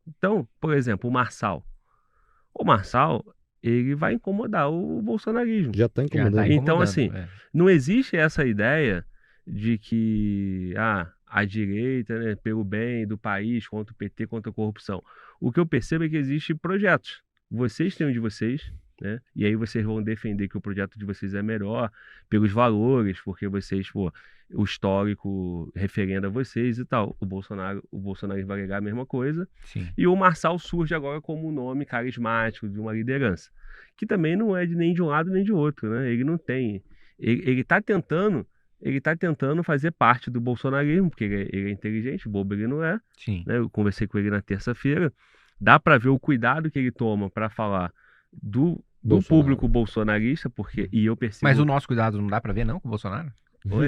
Então, por exemplo, o Marçal, ele vai incomodar o bolsonarismo. Já tá Já tá incomodando. Então, incomodando. assim, não existe essa ideia de que a direita, né, pelo bem do país, contra o PT, contra a corrupção. O que eu percebo é que existem projetos. Vocês têm um de vocês, né? E aí vocês vão defender que o projeto de vocês é melhor pelos valores, porque vocês, pô, o histórico referenda vocês e tal. O Bolsonaro vai alegar a mesma coisa. Sim. E o Marçal surge agora como um nome carismático de uma liderança, que também não é nem de um lado nem de outro, né? Ele não tem. Ele está tentando fazer parte do bolsonarismo, porque ele é inteligente, bobo ele não é, Sim. né? Eu conversei com ele na terça-feira. Dá para ver o cuidado que ele toma para falar do Bolsonaro. público bolsonarista, e eu Mas o percebo. nosso cuidado não dá pra ver, não, com o Bolsonaro? Oi?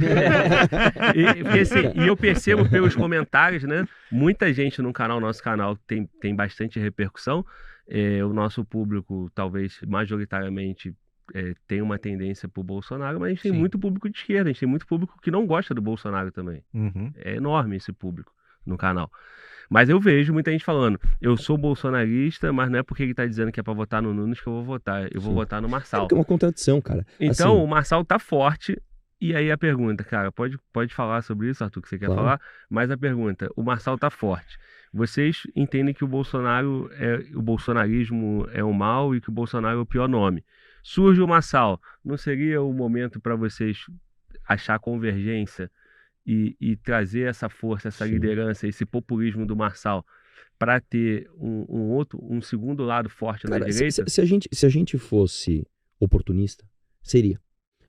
Porque, assim, e eu percebo pelos comentários, né? Muita gente no canal, nosso canal, tem bastante repercussão. O nosso público, talvez majoritariamente, tem uma tendência pro Bolsonaro, mas a gente tem Sim. muito público de esquerda, a gente tem muito público que não gosta do Bolsonaro também. Uhum. É enorme esse público no canal. Mas eu vejo muita gente falando, eu sou bolsonarista, mas não é porque ele tá dizendo que é pra votar no Nunes que eu vou votar. Eu vou Sim. votar no É Marçal. porque é uma contradição, cara. Então, Assim, o Marçal tá forte. E aí a pergunta, cara, pode falar sobre isso, Arthur, que você quer claro. falar? Mas a pergunta, o Marçal tá forte. Vocês entendem que o bolsonarismo é o mal e que o Bolsonaro é o pior nome. Surge o Marçal, não seria o momento para vocês achar convergência e trazer essa força, essa Sim. liderança, esse populismo do Marçal para ter um segundo lado forte na Cara, direita? se a gente fosse oportunista, seria.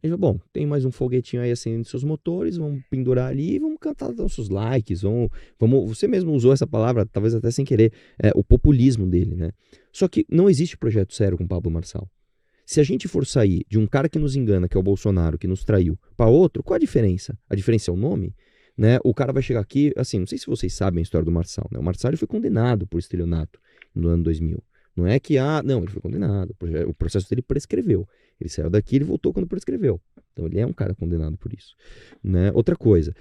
A gente fala, bom, tem mais um foguetinho aí acendendo seus motores, vamos pendurar ali e vamos cantar nossos likes, você mesmo usou essa palavra, talvez até sem querer, o populismo dele, né? Só que não existe projeto sério com Pablo Marçal. Se a gente for sair de um cara que nos engana, que é o Bolsonaro, que nos traiu, para outro, qual a diferença? A diferença é o nome? Né? O cara vai chegar aqui, assim, não sei se vocês sabem a história do Marçal, né? O Marçal ele foi condenado por estelionato no ano 2000. Não é que, não, ele foi condenado, o processo dele prescreveu. Ele saiu daqui e ele voltou quando prescreveu. Então ele é um cara condenado por isso. Né? Outra coisa,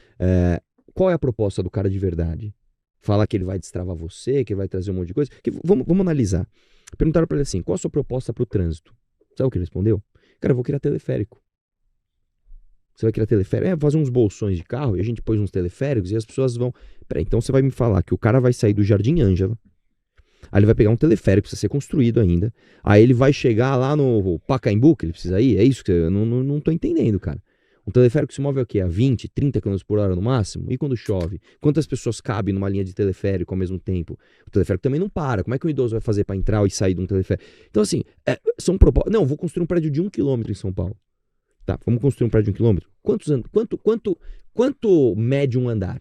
qual é a proposta do cara de verdade? Falar que ele vai destravar você, que ele vai trazer um monte de coisa? Vamos analisar. Perguntaram para ele assim, qual a sua proposta para o trânsito? Sabe o que ele respondeu? Cara, eu vou criar teleférico. Você vai criar teleférico? Fazer uns bolsões de carro e a gente pôs uns teleféricos e as pessoas vão... Peraí, então você vai me falar que o cara vai sair do Jardim Ângela, aí ele vai pegar um teleférico, precisa ser construído ainda, aí ele vai chegar lá no Pacaembu, que ele precisa ir? É isso que eu não tô entendendo, cara. Um teleférico se move o quê? A 20, 30 km por hora no máximo? E quando chove? Quantas pessoas cabem numa linha de teleférico ao mesmo tempo? O teleférico também não para. Como é que um idoso vai fazer para entrar e sair de um teleférico? Então, assim, são propostas. Não, vou construir um prédio de 1 km em São Paulo. Tá, vamos construir um prédio de 1 km? Quanto mede um andar?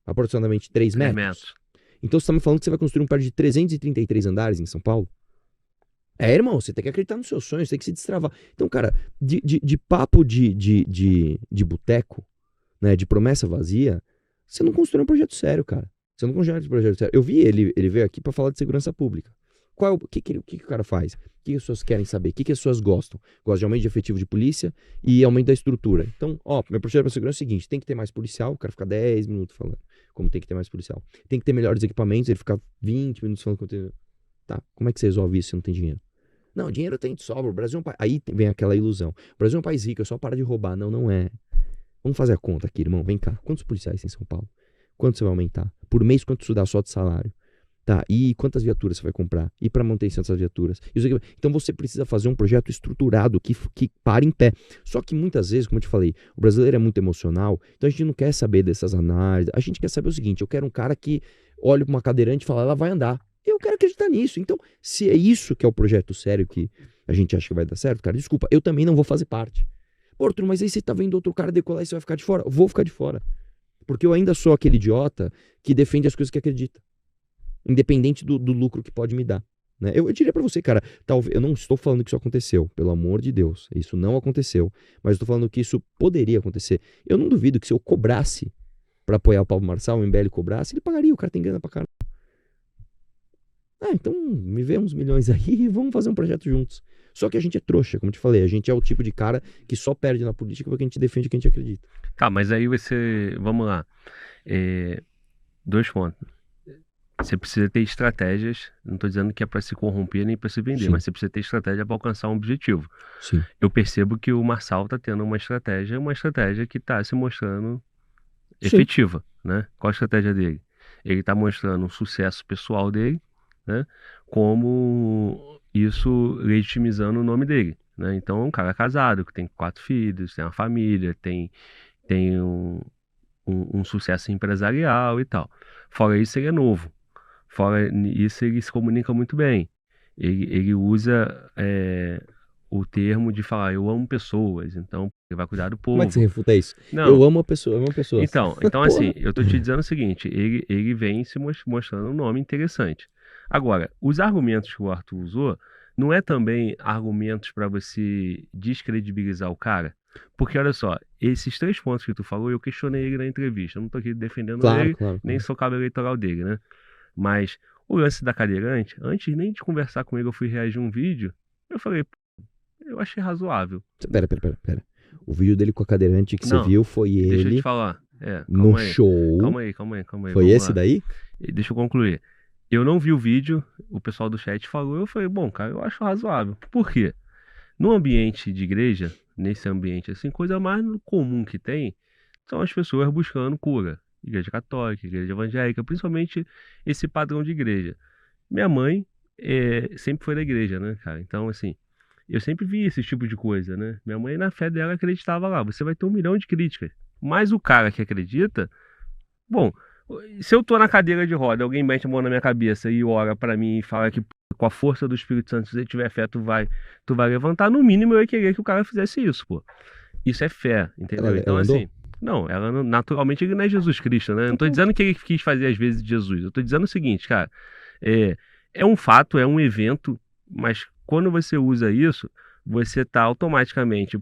Aproximadamente 3 3 metros? metros. Então você está me falando que você vai construir um prédio de 333 andares em São Paulo? Irmão, você tem que acreditar nos seus sonhos, tem que se destravar. Então, cara, de papo de boteco, né, de promessa vazia, você não constrói um projeto sério, cara. Você não constrói um projeto sério. Eu vi ele veio aqui para falar de segurança pública. O que o cara faz? O que as pessoas querem saber? O que as pessoas gostam? Gostam de aumento de efetivo de polícia e aumento da estrutura. Então, meu projeto para segurança é o seguinte, tem que ter mais policial, o cara fica 10 minutos falando como tem que ter mais policial. Tem que ter melhores equipamentos, ele fica 20 minutos falando como tem... Tá, como é que você resolve isso se não tem dinheiro? Não, dinheiro tem de sobra, o Brasil é um país... Aí vem aquela ilusão. O Brasil é um país rico, é só parar de roubar. Não, não é. Vamos fazer a conta aqui, irmão. Vem cá. Quantos policiais tem em São Paulo? Quanto você vai aumentar? Por mês, quanto isso dá só de salário? Tá, e quantas viaturas você vai comprar? E para manutenção dessas viaturas? Então você precisa fazer um projeto estruturado que pare em pé. Só que muitas vezes, como eu te falei, o brasileiro é muito emocional, então a gente não quer saber dessas análises. A gente quer saber o seguinte, eu quero um cara que olhe para uma cadeirante e fala, ela vai andar. Eu quero acreditar nisso. Então, se é isso que é o projeto sério que a gente acha que vai dar certo, cara, desculpa, eu também não vou fazer parte. Pô, Arthur, mas aí você tá vendo outro cara decolar e você vai ficar de fora? Vou ficar de fora. Porque eu ainda sou aquele idiota que defende as coisas que acredita. Independente do lucro que pode me dar. Né? Eu diria pra você, cara, talvez, eu não estou falando que isso aconteceu, pelo amor de Deus. Isso não aconteceu. Mas estou falando que isso poderia acontecer. Eu não duvido que se eu cobrasse pra apoiar o Pablo Marçal, o MBL cobrasse, ele pagaria. O cara tem grana pra caramba. Então me vê uns milhões aí e vamos fazer um projeto juntos. Só que a gente é trouxa, como eu te falei. A gente é o tipo de cara que só perde na política porque a gente defende o que a gente acredita. Tá, mas aí vamos lá. 2 pontos. Você precisa ter estratégias, não estou dizendo que é para se corromper nem para se vender, Sim. mas você precisa ter estratégia para alcançar um objetivo. Sim. Eu percebo que o Marçal está tendo uma estratégia que está se mostrando Sim. efetiva, né? Qual a estratégia dele? Ele está mostrando o sucesso pessoal dele, né? Como isso legitimizando o nome dele, né? Então é um cara casado, que tem 4 filhos, tem uma família, tem um sucesso empresarial e tal. Fora isso, ele é novo. Fora isso, ele se comunica muito bem. Ele usa o termo de falar, eu amo pessoas, então ele vai cuidar do povo. Como é que você refuta isso? Não. Eu amo a pessoa, eu amo pessoas. Então assim, eu tô te dizendo o seguinte, ele vem se mostrando um nome interessante. Agora, os argumentos que o Arthur usou, não é também argumentos para você descredibilizar o cara? Porque, olha só, esses 3 pontos que tu falou, eu questionei ele na entrevista. Eu não tô aqui defendendo ele, Claro. nem sou cabo eleitoral dele, né? Mas o lance da cadeirante, antes nem de conversar com ele, eu fui reagir a um vídeo, eu falei, eu achei razoável. Pera. O vídeo dele com a cadeirante que você viu foi Deixa eu ele te falar. no show. Calma aí. Foi esse daí? Deixa eu concluir. Eu não vi o vídeo, o pessoal do chat falou, eu falei, bom, cara, eu acho razoável. Por quê? No ambiente de igreja, nesse ambiente assim, coisa mais comum que tem são as pessoas buscando cura. Igreja católica, igreja evangélica, principalmente esse padrão de igreja. Minha mãe sempre foi da igreja, né, cara? Então, assim, eu sempre vi esse tipo de coisa, né? Minha mãe, na fé dela, acreditava lá. Você vai ter 1 milhão de críticas. Mas o cara que acredita, bom, se eu tô na cadeira de roda, alguém mete a mão na minha cabeça e ora pra mim e fala que com a força do Espírito Santo, se você tiver fé, tu vai levantar, no mínimo eu ia querer que o cara fizesse isso, pô. Isso é fé, entendeu? Então, assim, não, ela naturalmente ele não é Jesus Cristo, né? Não tô dizendo que ele quis fazer às vezes de Jesus. Eu tô dizendo o seguinte, cara, é um fato, é um evento, mas quando você usa isso, você tá automaticamente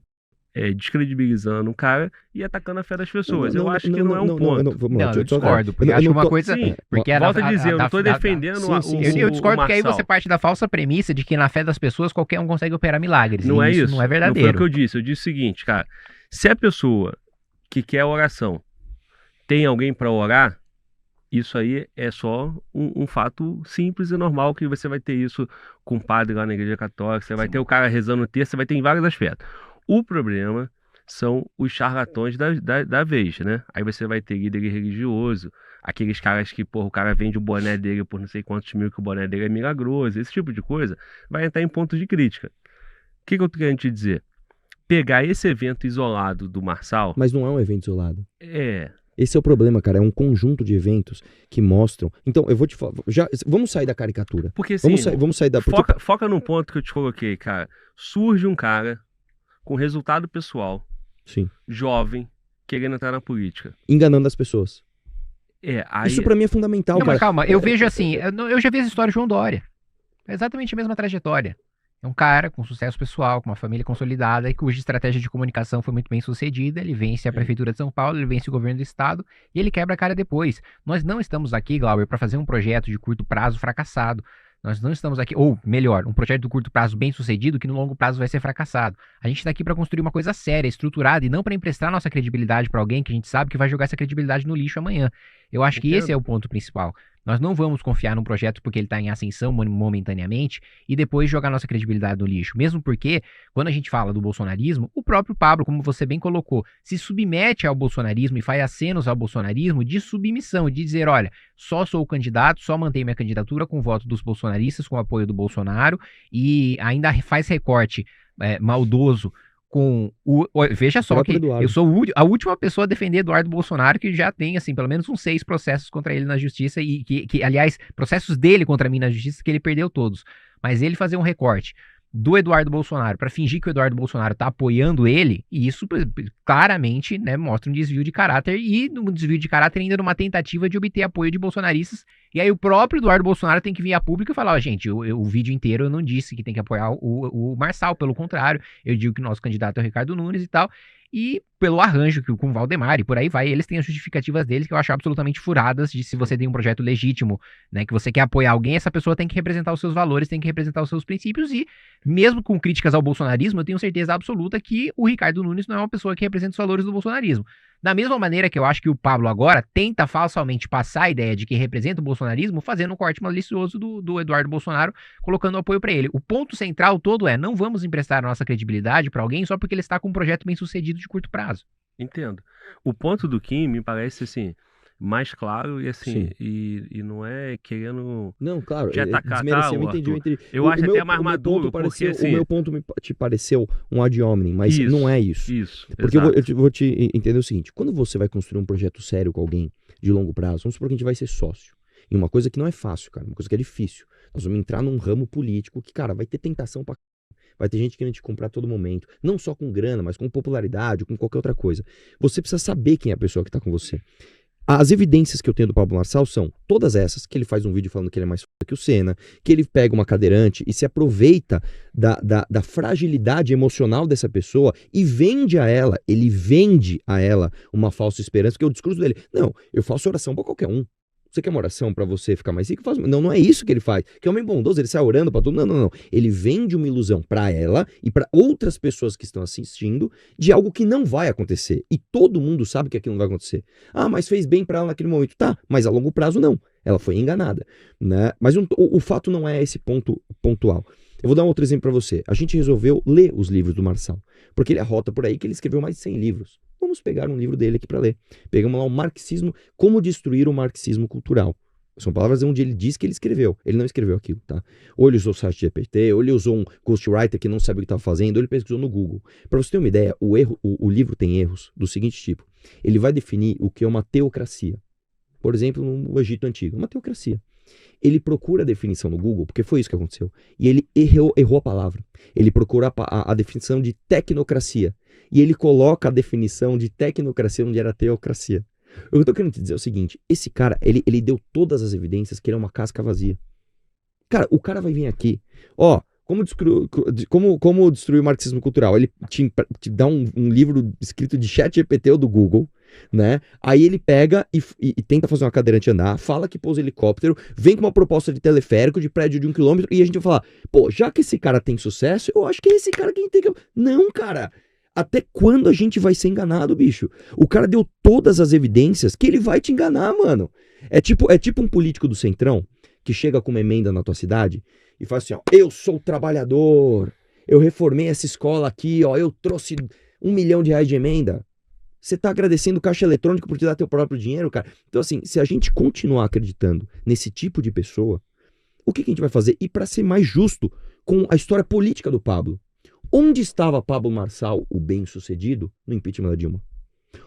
descredibilizando o cara e atacando a fé das pessoas. Eu acho que não é um ponto. Eu discordo, porque eu acho uma coisa... Sim, porque volta a dizer, eu não tô defendendo eu discordo porque aí você parte da falsa premissa de que na fé das pessoas qualquer um consegue operar milagres. Não é isso. Não é verdadeiro. Não foi o que eu disse. Eu disse o seguinte, cara, se a pessoa que quer oração tem alguém para orar, isso aí é só um fato simples e normal, que você vai ter isso com o padre lá na igreja católica, você vai ter o cara rezando o texto, você vai ter em vários aspectos. O problema são os charlatões da vez, né? Aí você vai ter líder religioso, aqueles caras que, porra, o cara vende o boné dele por não sei quantos mil, que o boné dele é milagroso, esse tipo de coisa, vai entrar em pontos de crítica. O que eu tô querendo te dizer? Pegar esse evento isolado do Marçal... Mas não é um evento isolado. Esse é o problema, cara. É um conjunto de eventos que mostram... Então, eu vou te falar... Vamos sair da caricatura. Porque assim... Vamos sair da... Foca num ponto que eu te coloquei, cara. Surge um cara com resultado pessoal, sim, jovem, querendo entrar na política. Enganando as pessoas. Aí... Isso pra mim é fundamental, não, cara. Mas calma, eu vejo assim... Eu já vi essa história de João Dória. É exatamente a mesma trajetória. É um cara com sucesso pessoal, com uma família consolidada e cuja estratégia de comunicação foi muito bem sucedida. Ele vence a Prefeitura de São Paulo, ele vence o governo do estado e ele quebra a cara depois. Nós não estamos aqui, Glauber, para fazer um projeto de curto prazo fracassado. Nós não estamos aqui, ou melhor, um projeto de curto prazo bem sucedido que no longo prazo vai ser fracassado. A gente está aqui para construir uma coisa séria, estruturada e não para emprestar nossa credibilidade para alguém que a gente sabe que vai jogar essa credibilidade no lixo amanhã. Eu acho que esse é o ponto principal. Nós não vamos confiar num projeto porque ele está em ascensão momentaneamente e depois jogar nossa credibilidade no lixo. Mesmo porque, quando a gente fala do bolsonarismo, o próprio Pablo, como você bem colocou, se submete ao bolsonarismo e faz acenos ao bolsonarismo de submissão, de dizer, olha, só sou o candidato, só mantenho minha candidatura com o voto dos bolsonaristas, com o apoio do Bolsonaro e ainda faz recorte maldoso com o... Veja só que eu sou a última pessoa a defender Eduardo Bolsonaro, que já tem, assim, pelo menos uns 6 processos contra ele na justiça e que, aliás, processos dele contra mim na justiça que ele perdeu todos. Mas ele fazer um recorte do Eduardo Bolsonaro para fingir que o Eduardo Bolsonaro está apoiando ele, e isso claramente, né, mostra um desvio de caráter e um desvio de caráter ainda numa tentativa de obter apoio de bolsonaristas. E aí o próprio Eduardo Bolsonaro tem que vir a público e falar, gente, o vídeo inteiro eu não disse que tem que apoiar o Marçal, pelo contrário, eu digo que o nosso candidato é o Ricardo Nunes e tal. E pelo arranjo com o Valdemar e por aí vai, eles têm as justificativas deles que eu acho absolutamente furadas de se você tem um projeto legítimo, né, que você quer apoiar alguém, essa pessoa tem que representar os seus valores, tem que representar os seus princípios e mesmo com críticas ao bolsonarismo, eu tenho certeza absoluta que o Ricardo Nunes não é uma pessoa que representa os valores do bolsonarismo. Da mesma maneira que eu acho que o Pablo agora tenta falsamente passar a ideia de que representa o bolsonarismo, fazendo um corte malicioso do Eduardo Bolsonaro, colocando apoio pra ele. O ponto central todo é, não vamos emprestar a nossa credibilidade pra alguém só porque ele está com um projeto bem sucedido de curto prazo. Entendo. O ponto do Kim me parece assim mais claro e assim, Sim. e não é querendo Não, claro, te atacar, tá, desmerecer, eu o entendi, eu Arthur? entendi. Eu acho até mais o meu ponto maduro, porque pareceu, assim, o meu ponto te pareceu um ad hominem, mas não é isso. Isso, Porque eu exato. vou te entender o seguinte, quando você vai construir um projeto sério com alguém de longo prazo, vamos supor que a gente vai ser sócio, em uma coisa que não é fácil, cara, uma coisa que é difícil. Nós vamos entrar num ramo político que, cara, vai ter tentação pra... Vai ter gente querendo te comprar a todo momento. Não só com grana, mas com popularidade, ou com qualquer outra coisa. Você precisa saber quem é a pessoa que tá com você. As evidências que eu tenho do Pablo Marçal são todas essas, que ele faz um vídeo falando que ele é mais foda que o Senna, que ele pega uma cadeirante e se aproveita da fragilidade emocional dessa pessoa e ele vende a ela uma falsa esperança, porque o discurso dele, não, eu faço oração pra qualquer um. Você quer uma oração pra você ficar mais rico? Não, não é isso que ele faz. Que é homem bondoso, ele sai orando pra todo mundo. Não. Ele vende uma ilusão pra ela e pra outras pessoas que estão assistindo de algo que não vai acontecer. E todo mundo sabe que aquilo não vai acontecer. Ah, mas fez bem pra ela naquele momento. Tá, mas a longo prazo não. Ela foi enganada, né? Mas o fato não é esse ponto pontual. Eu vou dar um outro exemplo pra você. A gente resolveu ler os livros do Marçal, porque ele arrota por aí que ele escreveu mais de 100 livros. Vamos pegar um livro dele aqui para ler. Pegamos lá o Marxismo, Como Destruir o Marxismo Cultural. São palavras onde ele diz que ele escreveu. Ele não escreveu aquilo, tá? Ou ele usou o site GPT, ou ele usou um ghostwriter que não sabe o que estava fazendo, ou ele pesquisou no Google. Para você ter uma ideia, o livro tem erros do seguinte tipo. Ele vai definir o que é uma teocracia. Por exemplo, no Egito Antigo, uma teocracia. Ele procura a definição no Google, porque foi isso que aconteceu, e ele errou a palavra. Ele procura a definição de tecnocracia, e ele coloca a definição de tecnocracia onde era teocracia. O que eu tô querendo te dizer é o seguinte, esse cara, ele deu todas as evidências que ele é uma casca vazia. Cara, o cara vai vir aqui, ó, como destruir o marxismo cultural? Ele te dá um livro escrito de ChatGPT ou do Google, né? Aí ele pega e tenta fazer uma cadeirante andar, fala que pousa helicóptero, vem com uma proposta de teleférico de prédio de 1 quilômetro e a gente vai falar, pô, já que esse cara tem sucesso, eu acho que é esse cara quem tem que... Não, cara! Até quando a gente vai ser enganado, bicho? O cara deu todas as evidências que ele vai te enganar, mano. É tipo um político do Centrão que chega com uma emenda na tua cidade e fala assim, ó, eu sou trabalhador, eu reformei essa escola aqui, ó, eu trouxe R$1 milhão de emenda. Você tá agradecendo o caixa eletrônico por te dar teu próprio dinheiro, cara? Então assim, se a gente continuar acreditando nesse tipo de pessoa, o que a gente vai fazer? E para ser mais justo com a história política do Pablo, onde estava Pablo Marçal, o bem-sucedido, no impeachment da Dilma?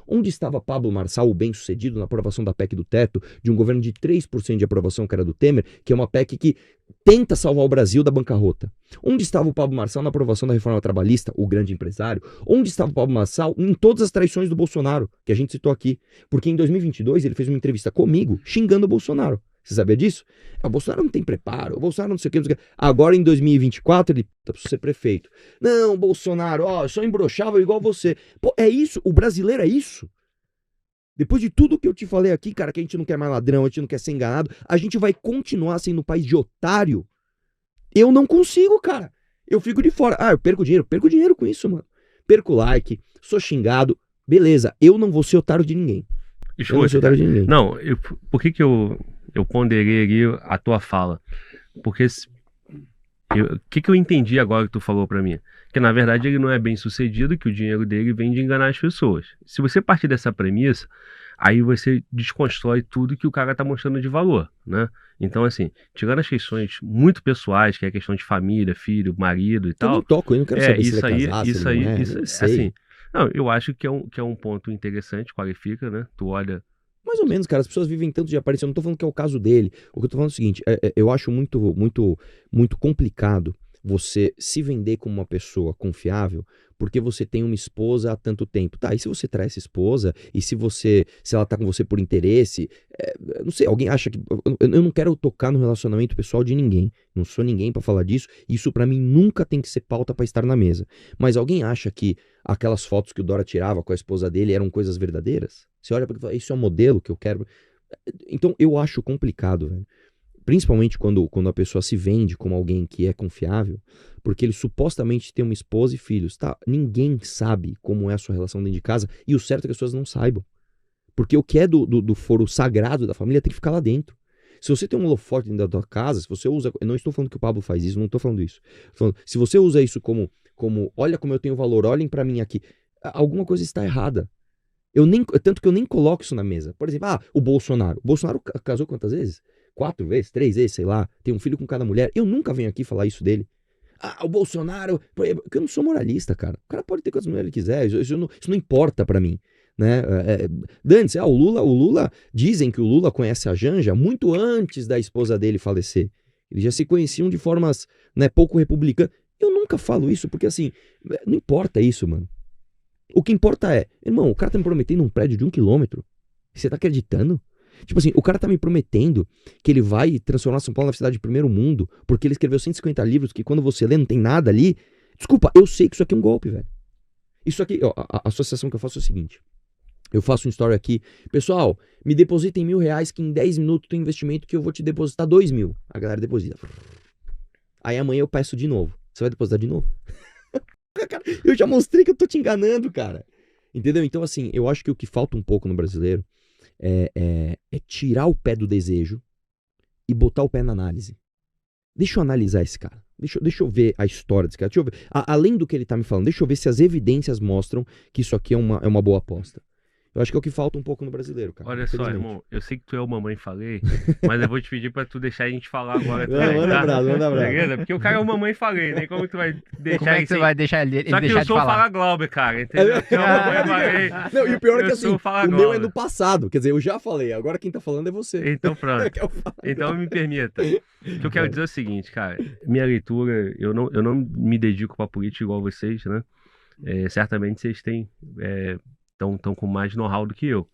Onde estava Pablo Marçal, o bem-sucedido, na aprovação da PEC do teto, de um governo de 3% de aprovação, que era do Temer, que é uma PEC que tenta salvar o Brasil da bancarrota? Onde estava o Pablo Marçal na aprovação da reforma trabalhista, o grande empresário? Onde estava o Pablo Marçal em todas as traições do Bolsonaro, que a gente citou aqui? Porque em 2022 ele fez uma entrevista comigo, xingando o Bolsonaro. Você sabia disso? O Bolsonaro não tem preparo, o Bolsonaro não sei o que, não sei o que. Agora em 2024 ele precisa ser prefeito. Não, Bolsonaro, ó, eu sou imbrochável igual você. Pô, é isso, o brasileiro é isso. Depois de tudo que eu te falei aqui, cara, que a gente não quer mais ladrão, a gente não quer ser enganado, a gente vai continuar sendo um país de otário. Eu não consigo, cara. Eu fico de fora. Ah, eu perco dinheiro com isso, mano. Perco like, sou xingado. Beleza, eu não vou ser otário de ninguém. Eu não sou otário de ninguém. Não, por que eu ponderei ali a tua fala? Porque o que eu entendi agora que tu falou pra mim? Que na verdade ele não é bem sucedido, que o dinheiro dele vem de enganar as pessoas. Se você partir dessa premissa, aí você desconstrói tudo que o cara tá mostrando de valor, né? Então assim, tirando as questões muito pessoais, que é a questão de família, filho, marido e tal. Eu não toco, eu não quero saber se ele é casado, isso se ele não é, isso, não sei. assim, não, eu acho que é um ponto interessante, qualifica, né? Tu olha... Mais ou menos, cara, as pessoas vivem tanto de aparência. Eu não tô falando que é o caso dele. O que eu tô falando é o seguinte, eu acho muito complicado você se vender como uma pessoa confiável porque você tem uma esposa há tanto tempo. Tá, e se você trai essa esposa, e se ela tá com você por interesse, não sei, alguém acha que... Eu não quero tocar no relacionamento pessoal de ninguém. Não sou ninguém pra falar disso. Isso pra mim nunca tem que ser pauta pra estar na mesa. Mas alguém acha que aquelas fotos que o Dora tirava com a esposa dele eram coisas verdadeiras? Você olha pra ele e fala, isso é um modelo que eu quero. Então eu acho complicado, velho. Principalmente quando a pessoa se vende como alguém que é confiável, porque ele supostamente tem uma esposa e filhos. Tá? Ninguém sabe como é a sua relação dentro de casa, e o certo é que as pessoas não saibam. Porque o que é do foro sagrado da família tem que ficar lá dentro. Se você tem um holofote dentro da tua casa, se você usa... Eu não estou falando que o Pablo faz isso, não estou falando isso. Estou falando, se você usa isso como olha como eu tenho valor, olhem pra mim aqui, alguma coisa está errada. Tanto que eu nem coloco isso na mesa. Por exemplo, o Bolsonaro. O Bolsonaro casou quantas vezes? 4 vezes, 3 vezes, sei lá. Tem um filho com cada mulher. Eu nunca venho aqui falar isso dele. O Bolsonaro... Porque eu não sou moralista, cara. O cara pode ter quantas mulheres ele quiser. Isso não importa pra mim. Né? Dane-se, o Lula... Dizem que o Lula conhece a Janja muito antes da esposa dele falecer. Eles já se conheciam de formas, né, pouco republicanas. Eu nunca falo isso, porque assim... Não importa isso, mano. O que importa é, irmão, o cara tá me prometendo um prédio de 1 quilômetro. Você tá acreditando? Tipo assim, o cara tá me prometendo que ele vai transformar São Paulo na cidade de primeiro mundo, porque ele escreveu 150 livros que quando você lê não tem nada ali. Desculpa, eu sei que isso aqui é um golpe, velho. Isso aqui, ó, a associação que eu faço é o seguinte. Eu faço um story aqui. Pessoal, me depositem R$1.000 que em 10 minutos tem investimento que eu vou te depositar 2.000. A galera deposita. Aí amanhã eu peço de novo. Você vai depositar de novo? Eu já mostrei que eu tô te enganando, cara. Entendeu? Então, assim, eu acho que o que falta um pouco no brasileiro é tirar o pé do desejo e botar o pé na análise. Deixa eu analisar esse cara. Deixa eu ver a história desse cara. Deixa eu ver. Além do que ele tá me falando, deixa eu ver se as evidências mostram que isso aqui é uma boa aposta. Eu acho que é o que falta um pouco no brasileiro, cara. Olha só, irmão, eu sei que tu é o mamãe falei, mas eu vou te pedir pra tu deixar a gente falar agora também, Manda abraço, manda abraço. Beleza? Porque o cara é o mamãe falei, né? Como tu vai deixar Como é que você vai deixar ele Só que deixar eu de sou o falar? Fala Glauber, cara, entendeu? Eu sou o mamãe falei. Não, e o pior é que assim, sou o Fala o meu Glauber. é no passado. Quer dizer, eu já falei, agora quem tá falando é você. Então pronto. Que é o Fala Então Glauber. me permita. O que eu quero dizer é o seguinte, cara. Minha leitura, eu não me dedico pra política igual vocês, né? Certamente vocês têm... Estão com mais know-how do que eu.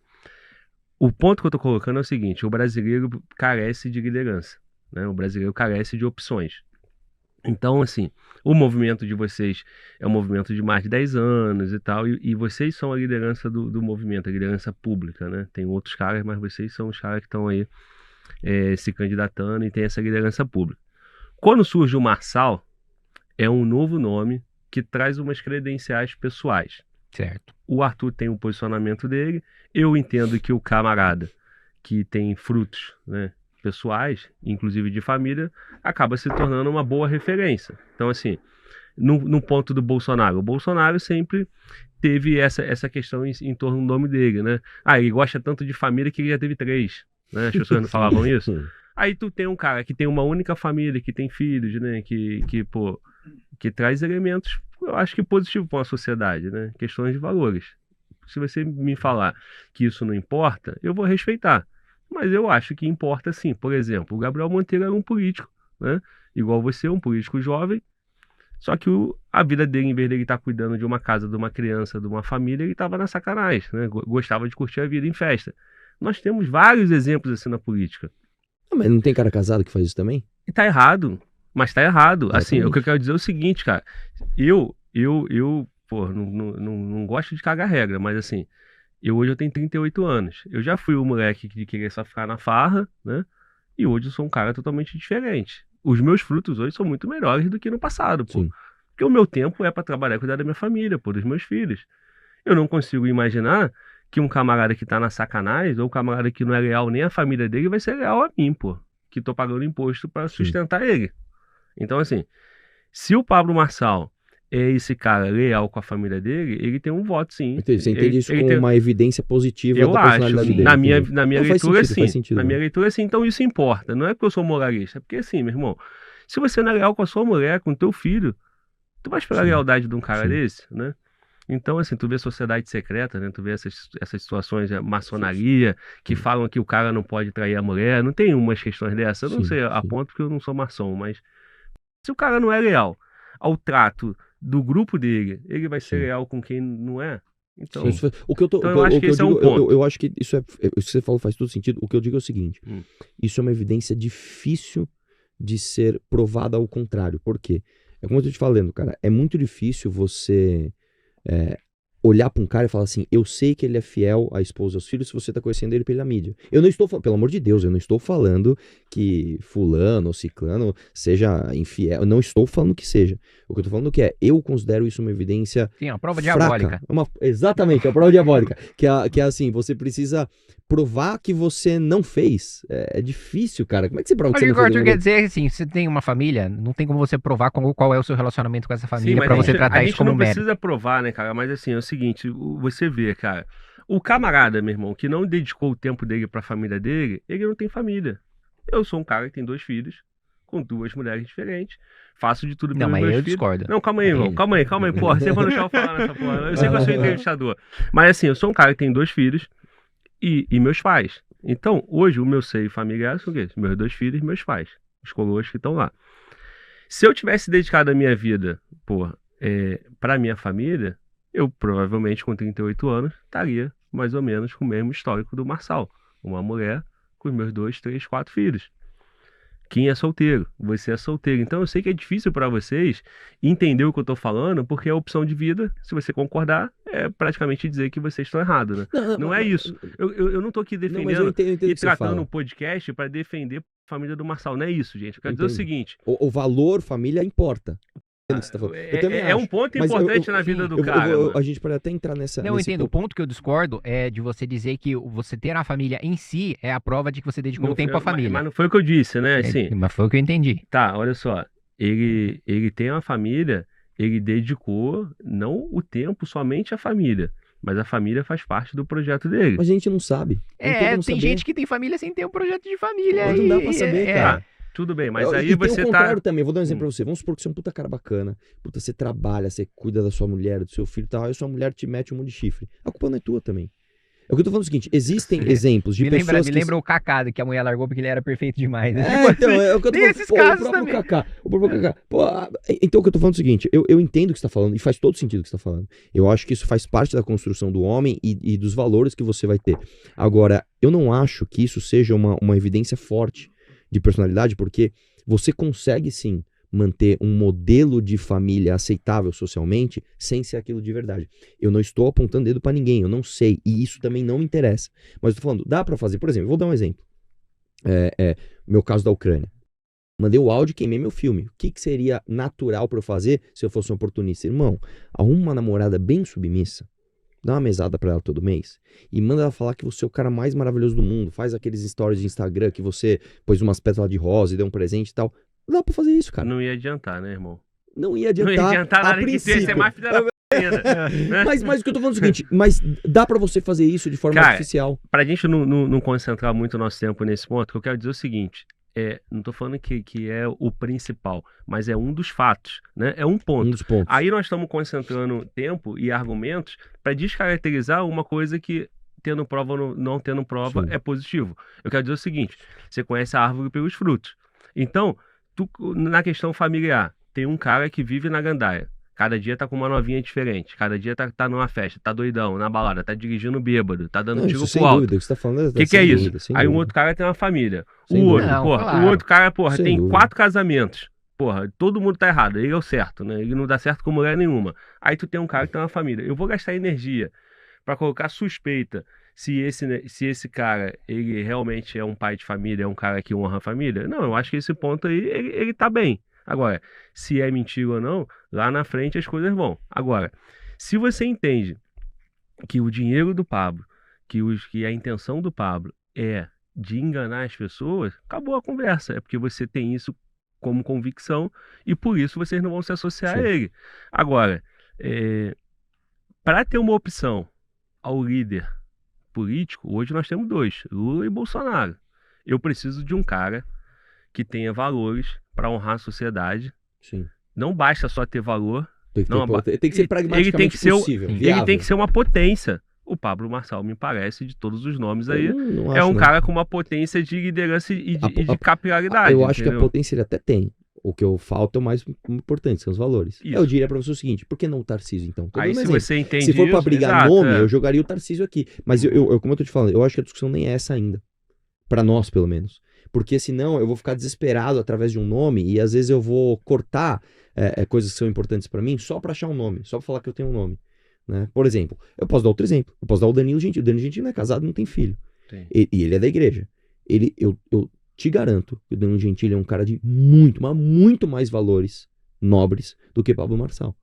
O ponto que eu tô colocando é o seguinte: o brasileiro carece de liderança, né? O brasileiro carece de opções. Então, assim, o movimento de vocês é um movimento de mais de 10 anos e tal, e vocês são a liderança do movimento, a liderança pública, né? Tem outros caras, mas vocês são os caras que estão aí se candidatando e tem essa liderança pública. Quando surge o Marçal, é um novo nome que traz umas credenciais pessoais. Certo. O Arthur tem o posicionamento dele. Eu entendo que o camarada que tem frutos, né, pessoais, inclusive de família, acaba se tornando uma boa referência. Então, assim, no ponto do Bolsonaro, o Bolsonaro sempre teve essa questão em torno do nome dele, né? Ele gosta tanto de família que ele já teve 3, né? As pessoas não falavam isso. Aí tu tem um cara que tem uma única família, que tem filhos, né? Que traz elementos, eu acho que positivos para uma sociedade, né? Questões de valores. Se você me falar que isso não importa, eu vou respeitar. Mas eu acho que importa sim. Por exemplo, o Gabriel Monteiro era um político, né? Igual você, um político jovem. Só que a vida dele, em vez dele estar cuidando de uma casa, de uma criança, de uma família, ele estava na sacanagem, né? Gostava de curtir a vida em festa. Nós temos vários exemplos assim na política. Mas não tem cara casado que faz isso também? E tá errado. Mas tá errado. Assim, Exatamente. o que eu quero dizer é o seguinte, cara. Eu não gosto de cagar regra, mas assim, hoje eu tenho 38 anos. Eu já fui o moleque que queria só ficar na farra, né? E hoje eu sou um cara totalmente diferente. Os meus frutos hoje são muito melhores do que no passado, pô. Sim. Porque o meu tempo é pra trabalhar e cuidar da minha família, pô, dos meus filhos. Eu não consigo imaginar que um camarada que tá na sacanagem, ou um camarada que não é leal nem à família dele, vai ser leal a mim, pô. Que tô pagando imposto pra sustentar ele. Então, assim, se o Pablo Marçal é esse cara leal com a família dele, ele tem um voto, sim. Entendi. Você entende isso ele como tem... uma evidência positiva Eu da acho, personalidade dele? na minha Não, leitura, faz sim. sentido, Na minha né? leitura, sim. Então isso importa. Não é porque eu sou moralista, é porque assim, meu irmão, se você não é leal com a sua mulher, com o teu filho, tu vai esperar a Sim. lealdade de um cara Sim. desse, né? Então, assim, tu vê sociedade secreta, né? Tu vê essas situações, maçonaria, que falam que o cara não pode trair a mulher. Não tem umas questões dessas. Eu não Sim, sei a sim. ponto porque eu não sou maçom, mas se o cara não é leal ao trato do grupo dele, ele vai ser Sim. leal com quem não é? Então, O que eu tô, então o eu acho que eu esse é um digo, ponto. eu acho que isso o que você falou faz todo sentido. O que eu digo é o seguinte: isso é uma evidência difícil de ser provada ao contrário. Por quê? É como eu tô te falando, cara, é muito difícil você olhar pra um cara e falar assim, eu sei que ele é fiel à esposa e aos filhos se você tá conhecendo ele pela mídia. Eu não estou falando, pelo amor de Deus, eu não estou falando que fulano ou ciclano seja infiel, eu não estou falando que seja. O que eu tô falando que é, eu considero isso uma evidência Sim, uma prova fraca. diabólica. Exatamente, é uma prova diabólica. Que é assim, você precisa provar que você não fez. É difícil, cara. Como é que você prova que O você que não o fez? Arthur quer dizer é assim, você tem uma família, não tem como você provar qual é o seu relacionamento com essa família pra você tratar a isso gente como não mérito. precisa provar, né, cara? Mas assim, é o seguinte, você vê, cara, o camarada, meu irmão, que não dedicou o tempo dele pra família dele, ele não tem família. Eu sou um cara que tem 2 filhos, com 2 mulheres diferentes, faço de tudo Não, pelos mas meus eu filhos. discordo. Não, calma aí, É irmão, ele. calma aí, porra, você vai deixar eu falar nessa porra. Eu sei que eu sou entrevistador, mas assim, eu sou um cara que tem 2 filhos e meus pais. Então, hoje, o meu seio familiar são o quê? Meus 2 filhos e meus pais, os coroas que estão lá. Se eu tivesse dedicado a minha vida, porra, pra minha família, eu provavelmente com 38 anos estaria mais ou menos com o mesmo histórico do Marçal. Uma mulher com os meus 2, 3, 4 filhos. Quem é solteiro? Você é solteiro. Então eu sei que é difícil pra vocês entender o que eu tô falando, porque é opção de vida. Se você concordar, é praticamente dizer que vocês estão errados, né? Não é isso. Eu não tô aqui Não, mas eu defendendo entendo e o que você tratando fala. um podcast pra defender a família do Marçal. Não é isso, gente. Eu quero dizer o Entendo. seguinte. O valor família importa. Entendo o que você tá falando. Eu também É um acho. ponto Mas importante na vida do cara. mano. A gente pode até entrar nessa. Não, eu nesse entendo. O ponto. ponto que eu discordo é de você dizer que você ter a família em si é a prova de que você dedicou Não tempo foi- à família. Mas não foi o que eu disse, né? Assim, Mas foi o que eu entendi. tá, olha só. Ele tem uma família, ele dedicou não o tempo somente à família, mas a família faz parte do projeto dele. Mas a gente não sabe. Não tem como Tem saber. gente que tem família sem ter um projeto de família. Mas não dá pra saber, cara. Tudo bem, mas E aí tem você o tá. contrário também, eu vou dar um exemplo pra você. Vamos supor que você é um puta cara bacana. Puta, você trabalha, você cuida da sua mulher, do seu filho e tal. Aí a sua mulher te mete um monte de chifre. A culpa não é tua também. É o que eu tô falando o seguinte: existem exemplos de Me pessoas lembra o Kaká, que a mulher largou porque ele era perfeito demais. né? Então, é o que eu tô Tem falando. esses Pô, casos o próprio também. Kaká. O próprio Kaká. Pô, então o que eu tô falando é o seguinte: eu entendo o que você tá falando, e faz todo sentido o que você tá falando. Eu acho que isso faz parte da construção do homem e dos valores que você vai ter. Agora, eu não acho que isso seja uma evidência forte de personalidade, porque você consegue sim manter um modelo de família aceitável socialmente sem ser aquilo de verdade. Eu não estou apontando dedo pra ninguém, eu não sei, e isso também não me interessa. Mas eu tô falando, dá pra fazer, por exemplo, vou dar um exemplo. Meu caso da Ucrânia. Mandei o áudio e queimei meu filme. O que seria natural pra eu fazer se eu fosse um oportunista? Irmão, arruma uma namorada bem submissa, dá uma mesada pra ela todo mês e manda ela falar que você é o cara mais maravilhoso do mundo. Faz aqueles stories de Instagram que você pôs umas pétalas de rosa e deu um presente e tal. Dá pra fazer isso, cara. Não ia adiantar, né, irmão? Não ia Não adiantar, ia adiantar a nada que tu ia ser princípio. mais filha da p ainda. né? Mas o que eu tô falando é o seguinte, mas dá pra você fazer isso de forma Cara, artificial. Pra gente não concentrar muito o nosso tempo nesse ponto, eu quero dizer o seguinte. Não tô falando que é o principal, mas é um dos fatos, né? É um ponto. Um dos pontos. Aí nós estamos concentrando tempo e argumentos para descaracterizar uma coisa que, tendo prova ou não tendo prova, Sim. é positivo. Eu quero dizer o seguinte: você conhece a árvore pelos frutos. Então, na questão familiar, tem um cara que vive na gandaia. Cada dia tá com uma novinha diferente. Cada dia tá numa festa, tá doidão, na balada, tá dirigindo bêbado, tá dando Não, tiro isso sem pro alto. dúvida, o que você tá falando O que é sem isso? dúvida, sem Aí um dúvida. outro cara tem uma família. Sem O outro, dúvida. Não, porra, claro. o outro cara, porra, Sem tem dúvida. 4 casamentos. Porra, todo mundo tá errado. Ele é o certo, né? Ele não dá certo com mulher nenhuma. Aí tu tem um cara que tem uma família. Eu vou gastar energia pra colocar suspeita se esse cara, ele realmente é um pai de família, é um cara que honra a família. Não, eu acho que esse ponto aí, ele tá bem. Agora, se é mentira ou não, lá na frente as coisas vão. Agora, se você entende que o dinheiro do Pablo, que a intenção do Pablo é de enganar as pessoas, acabou a conversa. É porque você tem isso como convicção e por isso vocês não vão se associar Sim. a ele. Agora, para ter uma opção ao líder político, hoje nós temos 2, Lula e Bolsonaro. Eu preciso de um cara que tenha valores para honrar a sociedade. Sim. Não basta só ter valor, Tem que, Não, tem que ser ele pragmaticamente tem que ser possível, ele viável. tem que ser uma potência. O Pablo Marçal, me parece, de todos os nomes aí, Eu não é acho, um não. cara com uma potência de liderança e de capilaridade. Eu acho que a entendeu? potência ele até tem. O que eu falta é o mais importante, são os valores. Isso. Eu diria pra você o seguinte, por que não o Tarcísio então? Tô Aí dando um se exemplo. você entende Se for pra isso, brigar exato, nome, eu jogaria o Tarcísio aqui. Mas como eu tô te falando, eu acho que a discussão nem é essa ainda. Pra nós, pelo menos. Porque senão eu vou ficar desesperado através de um nome e às vezes eu vou cortar coisas que são importantes pra mim só pra achar um nome, só pra falar que eu tenho um nome. né? Por exemplo, eu posso dar outro exemplo. Eu posso dar o Danilo Gentili. O Danilo Gentili não é casado, não tem filho. Sim. E ele é da igreja. Eu te garanto que o Danilo Gentili é um cara de muito, mas muito mais valores nobres do que Pablo Marçal.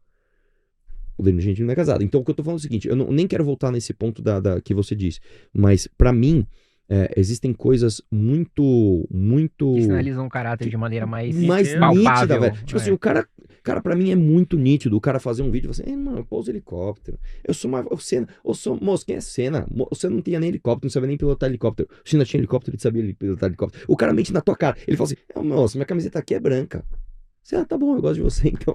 O Danilo Gentili não é casado. Então, o que eu tô falando é o seguinte, eu nem quero voltar nesse ponto que você disse, mas pra mim, existem coisas muito Que sinalizam um caráter de maneira mais nítida, palpável. velho. Tipo assim, o cara pra mim é muito nítido, o cara fazer um vídeo e falar assim, mano, eu pouso helicóptero, eu sou mais, moço, quem é Senna? Você não tinha nem helicóptero, não sabia nem pilotar helicóptero. O Senna tinha helicóptero, ele sabia pilotar helicóptero. O cara mente na tua cara, ele fala assim, moço, minha camiseta aqui é branca. Você, tá bom, eu gosto de você, então.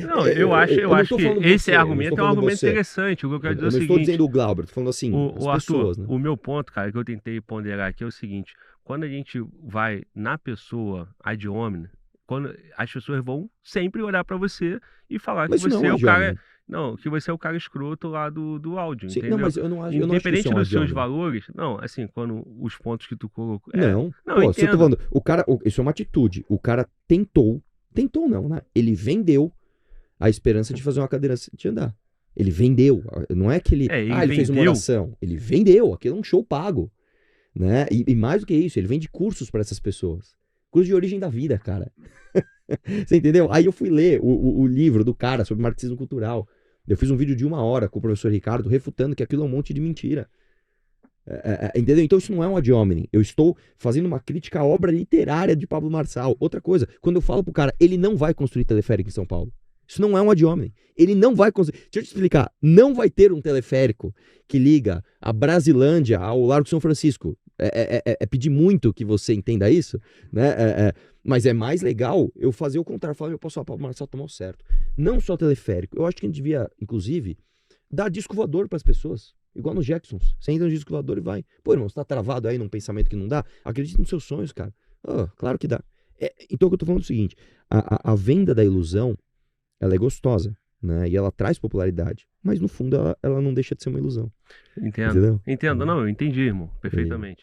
Não, eu acho que esse argumento é um argumento você. interessante. O que eu quero dizer é Eu o não estou seguinte, dizendo o Glauber, tô falando assim, o as pessoas, Arthur, né? o meu ponto, cara, que eu tentei ponderar aqui é o seguinte, quando a gente vai na pessoa ad hominem, quando as pessoas vão sempre olhar pra você e falar Mas que isso você não é o ad cara, hominem. não, que você é o cara escroto lá do áudio, Sim, entendeu? não, mas eu não acho que Independente isso é um dos ad seus hominem. valores, não, assim, quando os pontos que tu colocou, Não, não, pô, se eu tô entendo. falando, o cara, isso é uma atitude. O cara tentou não, né? Ele vendeu a esperança de fazer uma cadeira de andar. Ele vendeu. Não é que ele, ele fez uma vendeu. oração. Ele vendeu. Aquilo é um show pago, né? E mais do que isso, ele vende cursos para essas pessoas. Curso de origem da vida, cara. Você entendeu? Aí eu fui ler o livro do cara sobre marxismo cultural. Eu fiz um vídeo de 1 hora com o professor Ricardo refutando que aquilo é um monte de mentira. Entendeu? Então isso não é um ad hominem. Eu estou fazendo uma crítica à obra literária de Pablo Marçal. Outra coisa, quando eu falo pro cara, ele não vai construir teleférico em São Paulo. Isso não é um ad hominem. Ele não vai construir. Deixa eu te explicar. Não vai ter um teleférico que liga a Brasilândia ao Largo de São Francisco. É pedir muito que você entenda isso, né? Mas é mais legal eu fazer o contrário. Falar, eu posso falar, Pablo Marçal tomou certo. Não só teleférico. Eu acho que a gente devia, inclusive, dar disco voador para as pessoas. Igual nos Jacksons. Você entra no disco voador e vai. Pô, irmão, você tá travado aí num pensamento que não dá? Acredite nos seus sonhos, cara. Claro que dá. Então, o que eu tô falando é o seguinte. A venda da ilusão, ela é gostosa, né? E ela traz popularidade. Mas, no fundo, ela não deixa de ser uma ilusão. Entendo. Entendeu? Entendo. Não, eu entendi, irmão. Perfeitamente.